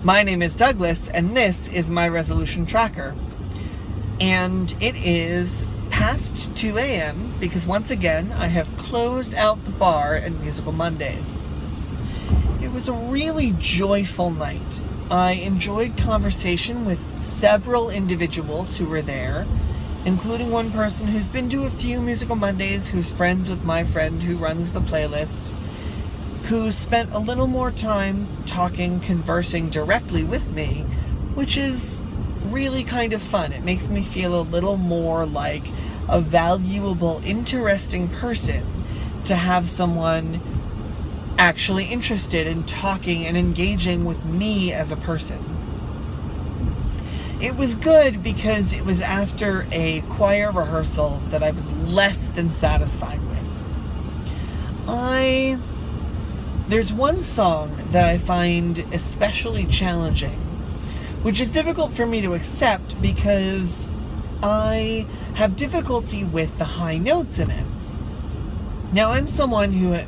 My name is Douglas, and this is my resolution tracker. And it is past 2 a.m. because once again, I have closed out the bar at Musical Mondays. It was a really joyful night. I enjoyed conversation with several individuals who were there, including one person who's been to a few Musical Mondays, who's friends with my friend who runs the playlist, who spent a little more time conversing directly with me, which is really kind of fun. It makes me feel a little more like a valuable, interesting person to have someone actually interested in talking and engaging with me as a person. It was good because it was after a choir rehearsal that I was less than satisfied with. There's one song that I find especially challenging, which is difficult for me to accept because I have difficulty with the high notes in it. Now, I'm someone who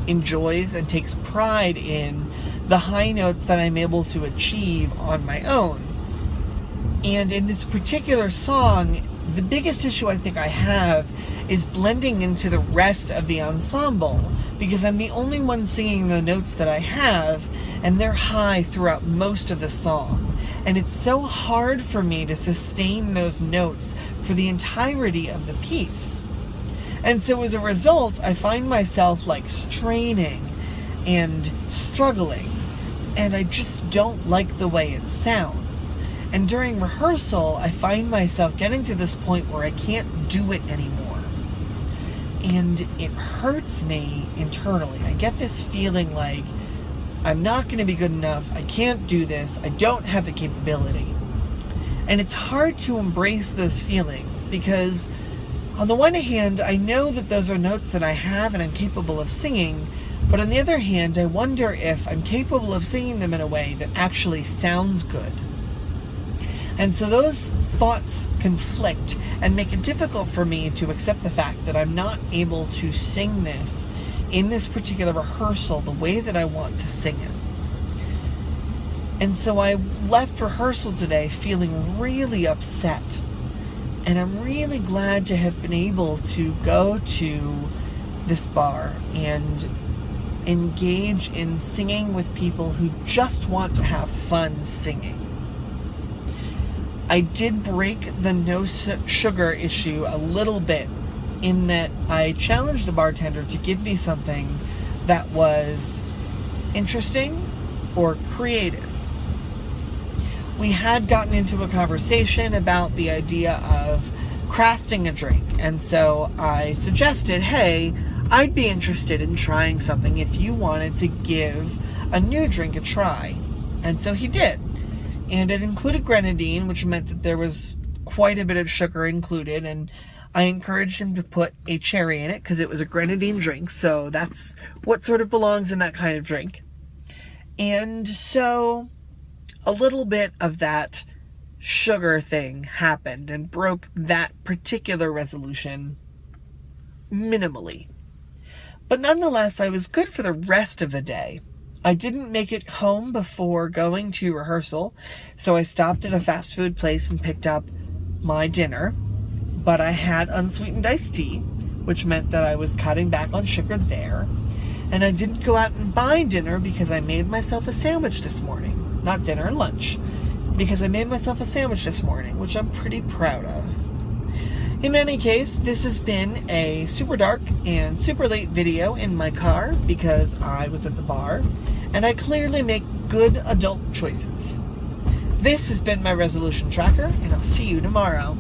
enjoys and takes pride in the high notes that I'm able to achieve on my own. And in this particular song, the biggest issue I think I have is blending into the rest of the ensemble, because I'm the only one singing the notes that I have, and they're high throughout most of the song. And it's so hard for me to sustain those notes for the entirety of the piece. And so as a result, I find myself straining and struggling, and I just don't like the way it sounds. And during rehearsal, I find myself getting to this point where I can't do it anymore. And it hurts me internally. I get this feeling like I'm not going to be good enough, I can't do this, I don't have the capability. And it's hard to embrace those feelings because on the one hand, I know that those are notes that I have and I'm capable of singing, but on the other hand, I wonder if I'm capable of singing them in a way that actually sounds good. And so those thoughts conflict and make it difficult for me to accept the fact that I'm not able to sing this in this particular rehearsal the way that I want to sing it. And so I left rehearsal today feeling really upset. And I'm really glad to have been able to go to this bar and engage in singing with people who just want to have fun singing. I did break the no sugar issue a little bit in that I challenged the bartender to give me something that was interesting or creative. We had gotten into a conversation about the idea of crafting a drink, and so I suggested, hey, I'd be interested in trying something if you wanted to give a new drink a try. And so he did. And it included grenadine, which meant that there was quite a bit of sugar included, and I encouraged him to put a cherry in it because it was a grenadine drink, so that's what sort of belongs in that kind of drink. And so a little bit of that sugar thing happened and broke that particular resolution minimally. But nonetheless, I was good for the rest of the day. I didn't make it home before going to rehearsal, so I stopped at a fast food place and picked up my dinner, but I had unsweetened iced tea, which meant that I was cutting back on sugar there, and I didn't go out and buy dinner because I made myself a sandwich this morning. Not dinner, lunch, because I made myself a sandwich this morning, which I'm pretty proud of. In any case, this has been a super dark and super late video in my car because I was at the bar, and I clearly make good adult choices. This has been my resolution tracker, and I'll see you tomorrow.